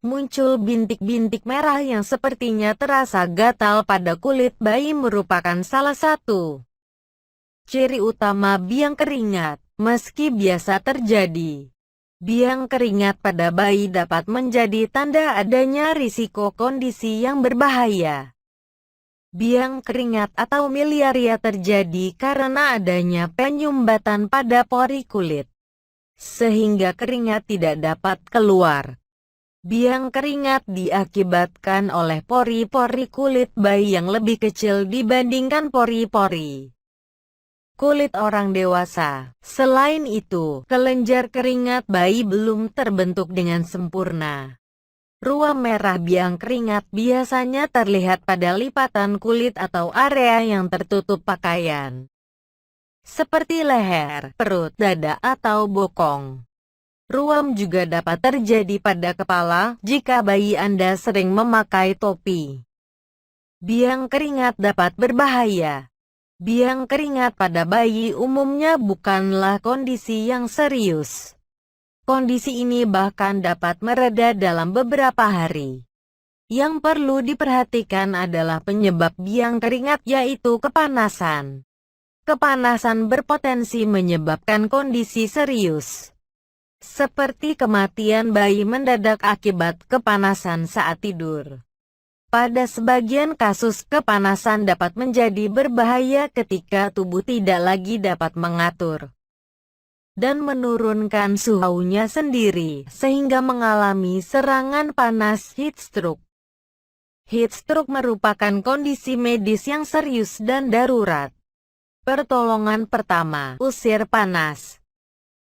Muncul bintik-bintik merah yang sepertinya terasa gatal pada kulit bayi merupakan salah satu ciri utama biang keringat. Meski biasa terjadi, biang keringat pada bayi dapat menjadi tanda adanya risiko kondisi yang berbahaya. Biang keringat atau miliaria terjadi karena adanya penyumbatan pada pori kulit, sehingga keringat tidak dapat keluar. Biang keringat diakibatkan oleh pori-pori kulit bayi yang lebih kecil dibandingkan pori-pori kulit orang dewasa. Selain itu, kelenjar keringat bayi belum terbentuk dengan sempurna. Ruam merah biang keringat biasanya terlihat pada lipatan kulit atau area yang tertutup pakaian, seperti leher, perut, dada, atau bokong. Ruam juga dapat terjadi pada kepala jika bayi Anda sering memakai topi. Biang keringat dapat berbahaya. Biang keringat pada bayi umumnya bukanlah kondisi yang serius. Kondisi ini bahkan dapat mereda dalam beberapa hari. Yang perlu diperhatikan adalah penyebab biang keringat, yaitu kepanasan. Kepanasan berpotensi menyebabkan kondisi serius, seperti kematian bayi mendadak akibat kepanasan saat tidur. Pada sebagian kasus, kepanasan dapat menjadi berbahaya ketika tubuh tidak lagi dapat mengatur dan menurunkan suhunya sendiri, sehingga mengalami serangan panas heat stroke. Heat stroke merupakan kondisi medis yang serius dan darurat. Pertolongan pertama, usir panas.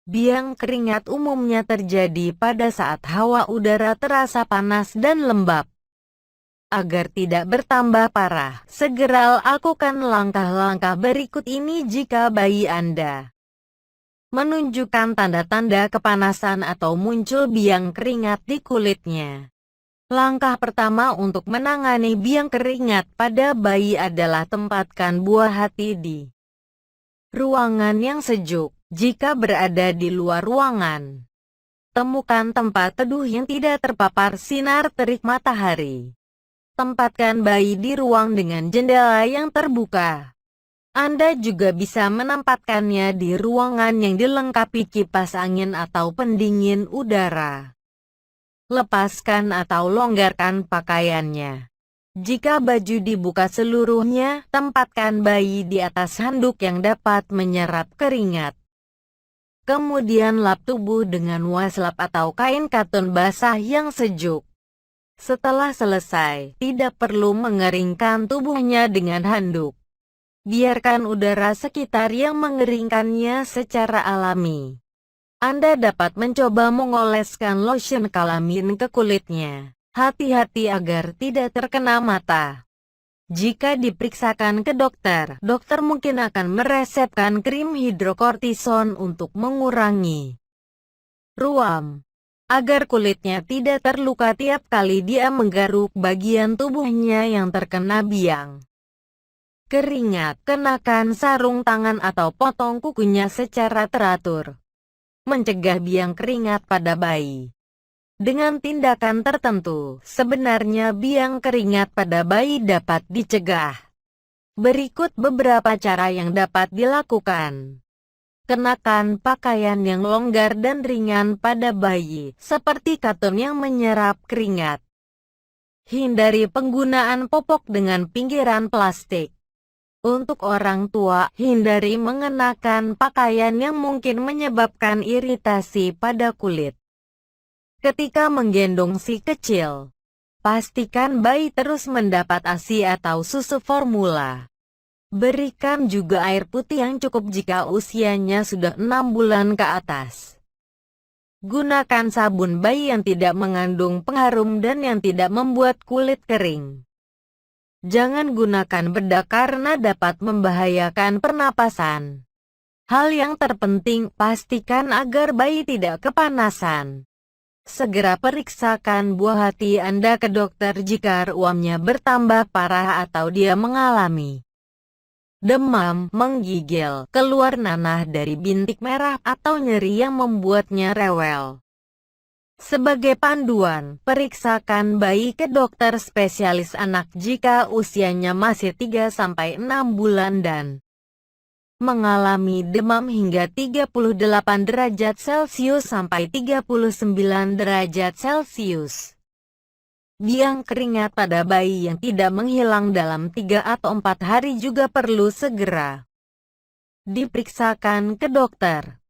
Biang keringat umumnya terjadi pada saat hawa udara terasa panas dan lembab. Agar tidak bertambah parah, segera lakukan langkah-langkah berikut ini jika bayi Anda menunjukkan tanda-tanda kepanasan atau muncul biang keringat di kulitnya. Langkah pertama untuk menangani biang keringat pada bayi adalah tempatkan buah hati di ruangan yang sejuk. Jika berada di luar ruangan, temukan tempat teduh yang tidak terpapar sinar terik matahari. Tempatkan bayi di ruang dengan jendela yang terbuka. Anda juga bisa menempatkannya di ruangan yang dilengkapi kipas angin atau pendingin udara. Lepaskan atau longgarkan pakaiannya. Jika baju dibuka seluruhnya, tempatkan bayi di atas handuk yang dapat menyerap keringat. Kemudian lap tubuh dengan waslap atau kain katun basah yang sejuk. Setelah selesai, tidak perlu mengeringkan tubuhnya dengan handuk. Biarkan udara sekitar yang mengeringkannya secara alami. Anda dapat mencoba mengoleskan lotion kalamin ke kulitnya. Hati-hati agar tidak terkena mata. Jika diperiksakan ke dokter, dokter mungkin akan meresepkan krim hidrokortison untuk mengurangi ruam, agar kulitnya tidak terluka tiap kali dia menggaruk bagian tubuhnya yang terkena biang keringat. Kenakan sarung tangan atau potong kukunya secara teratur. Mencegah biang keringat pada bayi. Dengan tindakan tertentu, sebenarnya biang keringat pada bayi dapat dicegah. Berikut beberapa cara yang dapat dilakukan. Kenakan pakaian yang longgar dan ringan pada bayi, seperti katun yang menyerap keringat. Hindari penggunaan popok dengan pinggiran plastik. Untuk orang tua, hindari mengenakan pakaian yang mungkin menyebabkan iritasi pada kulit. Ketika menggendong si kecil, pastikan bayi terus mendapat ASI atau susu formula. Berikan juga air putih yang cukup jika usianya sudah 6 bulan ke atas. Gunakan sabun bayi yang tidak mengandung pengharum dan yang tidak membuat kulit kering. Jangan gunakan bedak karena dapat membahayakan pernapasan. Hal yang terpenting, pastikan agar bayi tidak kepanasan. Segera periksakan buah hati Anda ke dokter jika ruamnya bertambah parah atau dia mengalami demam, menggigil, keluar nanah dari bintik merah, atau nyeri yang membuatnya rewel. Sebagai panduan, periksakan bayi ke dokter spesialis anak jika usianya masih 3-6 bulan dan mengalami demam hingga 38 derajat Celcius sampai 39 derajat Celcius. Biang keringat pada bayi yang tidak menghilang dalam 3 atau 4 hari juga perlu segera diperiksakan ke dokter.